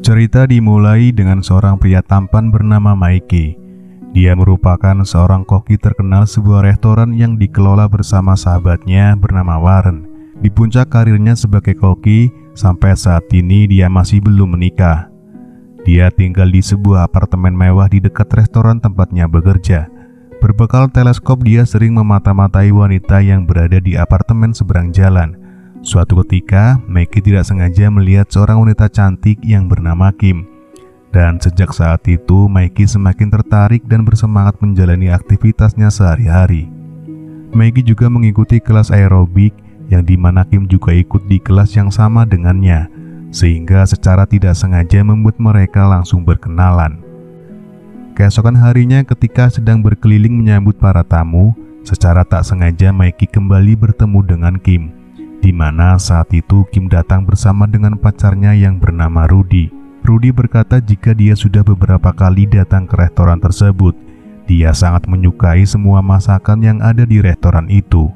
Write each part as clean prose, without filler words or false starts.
Cerita dimulai dengan seorang pria tampan bernama Mikey. Dia merupakan seorang koki terkenal sebuah restoran yang dikelola bersama sahabatnya bernama Warren. Di puncak karirnya sebagai koki, sampai saat ini dia masih belum menikah. Dia tinggal di sebuah apartemen mewah di dekat restoran tempatnya bekerja. Berbekal teleskop, dia sering memata-matai wanita yang berada di apartemen seberang jalan. Suatu ketika, Mikey tidak sengaja melihat seorang wanita cantik yang bernama Kim. Dan sejak saat itu, Mikey semakin tertarik dan bersemangat menjalani aktivitasnya sehari-hari. Mikey juga mengikuti kelas aerobik, yang dimana Kim juga ikut di kelas yang sama dengannya, sehingga secara tidak sengaja membuat mereka langsung berkenalan. Keesokan harinya, ketika sedang berkeliling menyambut para tamu, secara tak sengaja Mikey kembali bertemu dengan Kim, di mana saat itu Kim datang bersama dengan pacarnya yang bernama Rudy. Rudy berkata jika dia sudah beberapa kali datang ke restoran tersebut. Dia sangat menyukai semua masakan yang ada di restoran itu.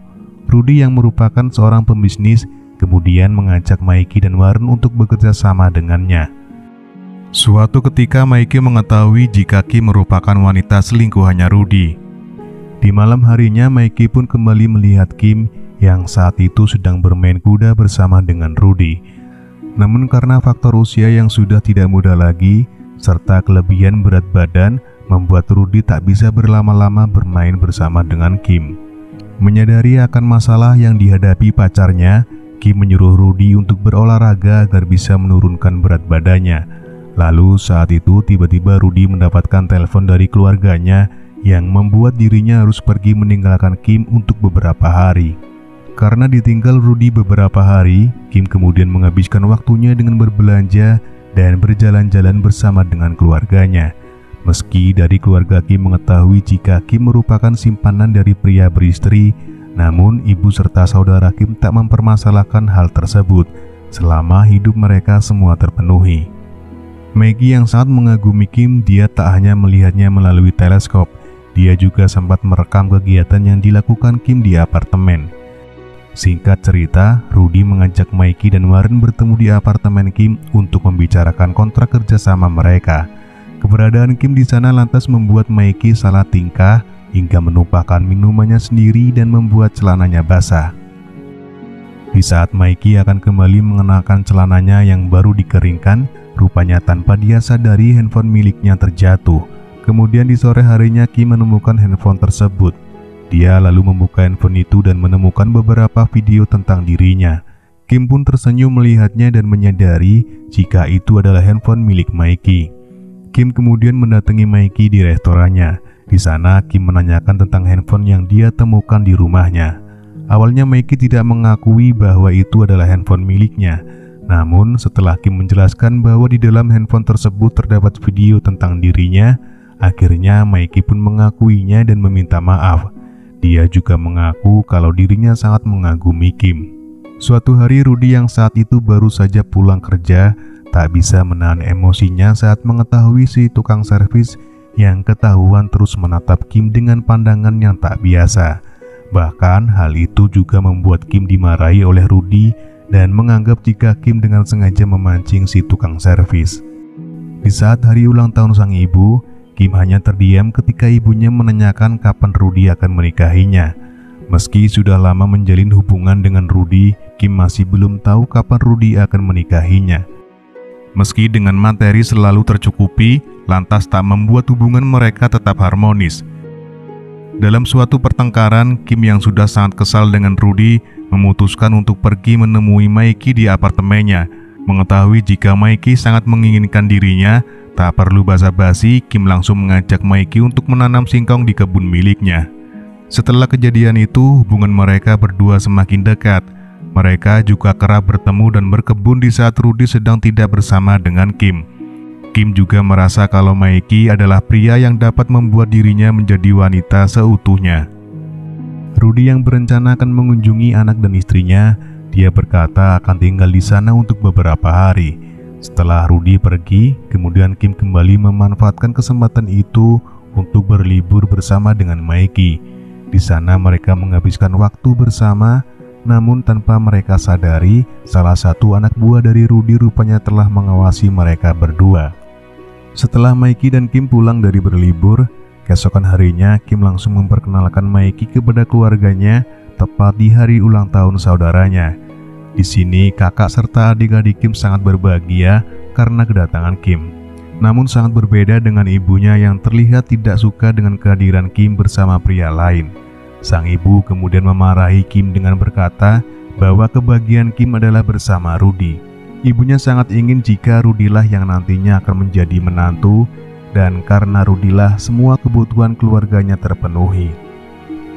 Rudy yang merupakan seorang pembisnis kemudian mengajak Mikey dan Warren untuk bekerja sama dengannya. Suatu ketika Mikey mengetahui jika Kim merupakan wanita selingkuhannya Rudy. Di malam harinya Mikey pun kembali melihat Kim yang saat itu sedang bermain kuda bersama dengan Rudy. Namun karena faktor usia yang sudah tidak muda lagi, serta kelebihan berat badan, membuat Rudy tak bisa berlama-lama bermain bersama dengan Kim. Menyadari akan masalah yang dihadapi pacarnya, Kim menyuruh Rudy untuk berolahraga agar bisa menurunkan berat badannya. Lalu saat itu tiba-tiba Rudy mendapatkan telepon dari keluarganya yang membuat dirinya harus pergi meninggalkan Kim untuk beberapa hari. Karena ditinggal Rudy beberapa hari, Kim kemudian menghabiskan waktunya dengan berbelanja dan berjalan-jalan bersama dengan keluarganya. Meski dari keluarga Kim mengetahui jika Kim merupakan simpanan dari pria beristri, namun ibu serta saudara Kim tak mempermasalahkan hal tersebut selama hidup mereka semua terpenuhi. Maggie yang sangat mengagumi Kim, dia tak hanya melihatnya melalui teleskop, dia juga sempat merekam kegiatan yang dilakukan Kim di apartemen. Singkat cerita, Rudy mengajak Mikey dan Warren bertemu di apartemen Kim untuk membicarakan kontrak kerjasama mereka. Keberadaan Kim di sana lantas membuat Mikey salah tingkah hingga menumpahkan minumannya sendiri dan membuat celananya basah. Di saat Mikey akan kembali mengenakan celananya yang baru dikeringkan, rupanya tanpa dia sadari handphone miliknya terjatuh. Kemudian di sore harinya Kim menemukan handphone tersebut. Dia lalu membuka handphone itu dan menemukan beberapa video tentang dirinya. Kim pun tersenyum melihatnya dan menyadari jika itu adalah handphone milik Mikey. Kim kemudian mendatangi Mikey di restorannya. Di sana Kim menanyakan tentang handphone yang dia temukan di rumahnya. Awalnya Mikey tidak mengakui bahwa itu adalah handphone miliknya. Namun setelah Kim menjelaskan bahwa di dalam handphone tersebut terdapat video tentang dirinya, akhirnya Mikey pun mengakuinya dan meminta maaf. Dia juga mengaku kalau dirinya sangat mengagumi Kim. Suatu hari Rudy yang saat itu baru saja pulang kerja tak bisa menahan emosinya saat mengetahui si tukang servis yang ketahuan terus menatap Kim dengan pandangan yang tak biasa. Bahkan hal itu juga membuat Kim dimarahi oleh Rudy dan menganggap jika Kim dengan sengaja memancing si tukang servis. Di saat hari ulang tahun sang ibu, Kim hanya terdiam ketika ibunya menanyakan kapan Rudy akan menikahinya. Meski sudah lama menjalin hubungan dengan Rudy, Kim masih belum tahu kapan Rudy akan menikahinya. Meski dengan materi selalu tercukupi, lantas tak membuat hubungan mereka tetap harmonis. Dalam suatu pertengkaran, Kim yang sudah sangat kesal dengan Rudy memutuskan untuk pergi menemui Mikey di apartemennya. Mengetahui jika Mikey sangat menginginkan dirinya, tak perlu basa-basi, Kim langsung mengajak Mikey untuk menanam singkong di kebun miliknya. Setelah kejadian itu, hubungan mereka berdua semakin dekat. Mereka juga kerap bertemu dan berkebun di saat Rudy sedang tidak bersama dengan Kim. Kim juga merasa kalau Mikey adalah pria yang dapat membuat dirinya menjadi wanita seutuhnya. Rudy yang berencana akan mengunjungi anak dan istrinya, dia berkata akan tinggal di sana untuk beberapa hari. Setelah Rudy pergi, kemudian Kim kembali memanfaatkan kesempatan itu untuk berlibur bersama dengan Mikey. Di sana mereka menghabiskan waktu bersama. Namun tanpa mereka sadari, salah satu anak buah dari Rudy rupanya telah mengawasi mereka berdua. Setelah Mikey dan Kim pulang dari berlibur, keesokan harinya Kim langsung memperkenalkan Mikey kepada keluarganya tepat di hari ulang tahun saudaranya. Di sini kakak serta adik-adik Kim sangat berbahagia karena kedatangan Kim. Namun sangat berbeda dengan ibunya yang terlihat tidak suka dengan kehadiran Kim bersama pria lain. Sang ibu kemudian memarahi Kim dengan berkata bahwa kebahagiaan Kim adalah bersama Rudy. Ibunya sangat ingin jika Rudy-lah yang nantinya akan menjadi menantu, dan karena Rudy-lah semua kebutuhan keluarganya terpenuhi.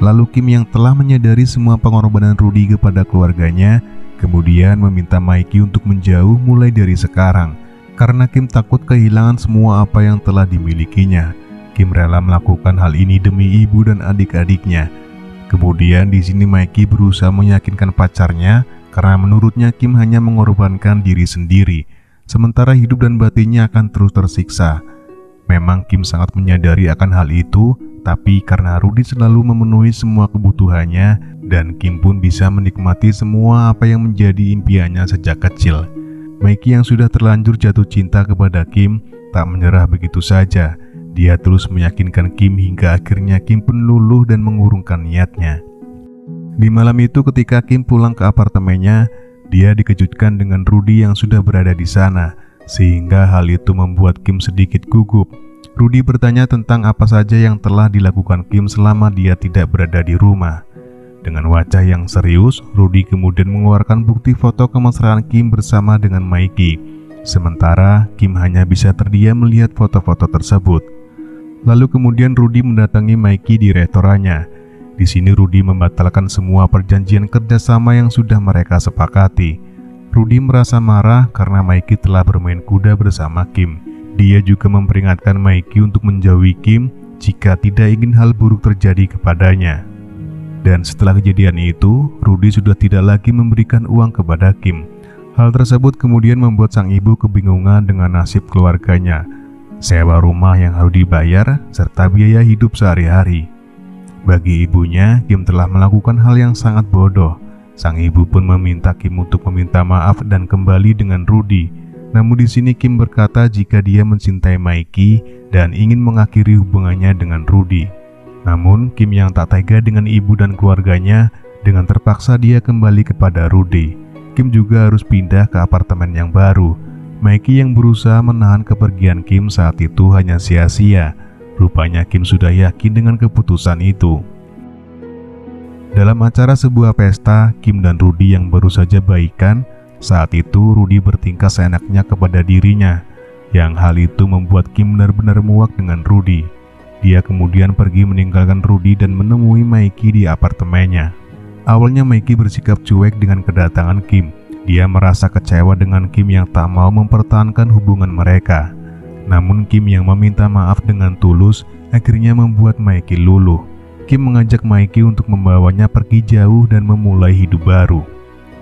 Lalu Kim yang telah menyadari semua pengorbanan Rudy kepada keluarganya, kemudian meminta Mikey untuk menjauh mulai dari sekarang, karena Kim takut kehilangan semua apa yang telah dimilikinya. Kim rela melakukan hal ini demi ibu dan adik-adiknya. Kemudian di sini Mikey berusaha meyakinkan pacarnya karena menurutnya Kim hanya mengorbankan diri sendiri, sementara hidup dan batinnya akan terus tersiksa. Memang Kim sangat menyadari akan hal itu, tapi karena Rudy selalu memenuhi semua kebutuhannya dan Kim pun bisa menikmati semua apa yang menjadi impiannya sejak kecil. Mikey yang sudah terlanjur jatuh cinta kepada Kim tak menyerah begitu saja. Dia terus meyakinkan Kim hingga akhirnya Kim pun luluh dan mengurungkan niatnya. Di malam itu ketika Kim pulang ke apartemennya, dia dikejutkan dengan Rudy yang sudah berada di sana, sehingga hal itu membuat Kim sedikit gugup. Rudy bertanya tentang apa saja yang telah dilakukan Kim selama dia tidak berada di rumah. Dengan wajah yang serius, Rudy kemudian mengeluarkan bukti foto kemesraan Kim bersama dengan Mikey. Sementara Kim hanya bisa terdiam melihat foto-foto tersebut. Lalu kemudian Rudy mendatangi Mikey di restorannya. Di sini Rudy membatalkan semua perjanjian kerjasama yang sudah mereka sepakati. Rudy merasa marah karena Mikey telah bermain kuda bersama Kim. Dia juga memperingatkan Mikey untuk menjauhi Kim jika tidak ingin hal buruk terjadi kepadanya. Dan setelah kejadian itu, Rudy sudah tidak lagi memberikan uang kepada Kim. Hal tersebut kemudian membuat sang ibu kebingungan dengan nasib keluarganya, sewa rumah yang harus dibayar, serta biaya hidup sehari-hari. Bagi ibunya, Kim telah melakukan hal yang sangat bodoh. Sang ibu pun meminta Kim untuk meminta maaf dan kembali dengan Rudy. Namun di sini Kim berkata jika dia mencintai Mikey dan ingin mengakhiri hubungannya dengan Rudy. Namun Kim yang tak tega dengan ibu dan keluarganya, dengan terpaksa dia kembali kepada Rudy. Kim juga harus pindah ke apartemen yang baru. Mikey yang berusaha menahan kepergian Kim saat itu hanya sia-sia. Rupanya Kim sudah yakin dengan keputusan itu. Dalam acara sebuah pesta, Kim dan Rudy yang baru saja baikan, saat itu Rudy bertingkah seenaknya kepada dirinya, yang hal itu membuat Kim benar-benar muak dengan Rudy. Dia kemudian pergi meninggalkan Rudy dan menemui Mikey di apartemennya. Awalnya Mikey bersikap cuek dengan kedatangan Kim. Dia merasa kecewa dengan Kim yang tak mau mempertahankan hubungan mereka. Namun Kim yang meminta maaf dengan tulus akhirnya membuat Mikey luluh. Kim mengajak Mikey untuk membawanya pergi jauh dan memulai hidup baru.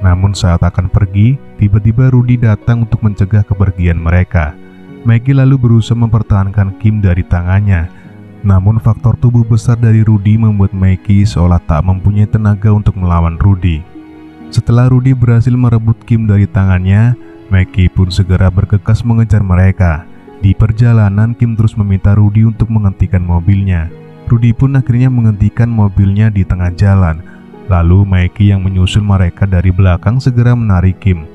Namun saat akan pergi, tiba-tiba Rudy datang untuk mencegah kepergian mereka. Mikey lalu berusaha mempertahankan Kim dari tangannya. Namun faktor tubuh besar dari Rudy membuat Mikey seolah tak mempunyai tenaga untuk melawan Rudy. Setelah Rudy berhasil merebut Kim dari tangannya, Mikey pun segera bergegas mengejar mereka. Di perjalanan, Kim terus meminta Rudy untuk menghentikan mobilnya. Rudy pun akhirnya menghentikan mobilnya di tengah jalan. Lalu Mikey yang menyusul mereka dari belakang segera menarik Kim.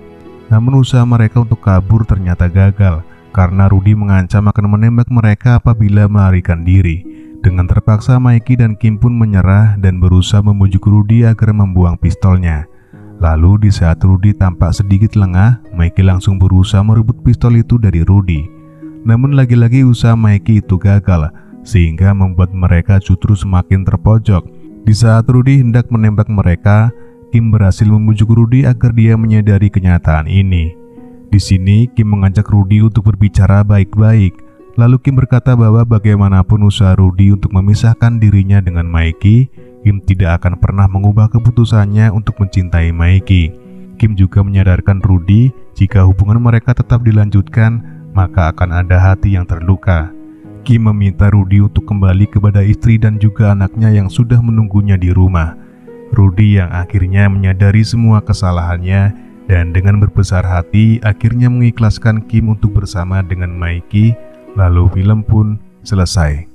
Namun usaha mereka untuk kabur ternyata gagal, karena Rudy mengancam akan menembak mereka apabila melarikan diri. Dengan terpaksa Mikey dan Kim pun menyerah dan berusaha membujuk Rudy agar membuang pistolnya. Lalu di saat Rudy tampak sedikit lengah, Mikey langsung berusaha merebut pistol itu dari Rudy. Namun lagi-lagi usaha Mikey itu gagal, sehingga membuat mereka justru semakin terpojok. Di saat Rudy hendak menembak mereka, Kim berhasil membujuk Rudy agar dia menyadari kenyataan ini. Di sini Kim mengajak Rudy untuk berbicara baik-baik. Lalu Kim berkata bahwa bagaimanapun usaha Rudy untuk memisahkan dirinya dengan Mikey, Kim tidak akan pernah mengubah keputusannya untuk mencintai Mikey. Kim juga menyadarkan Rudy jika hubungan mereka tetap dilanjutkan, maka akan ada hati yang terluka. Kim meminta Rudy untuk kembali kepada istri dan juga anaknya yang sudah menunggunya di rumah. Rudy yang akhirnya menyadari semua kesalahannya dan dengan berbesar hati akhirnya mengikhlaskan Kim untuk bersama dengan Mikey, lalu film pun selesai.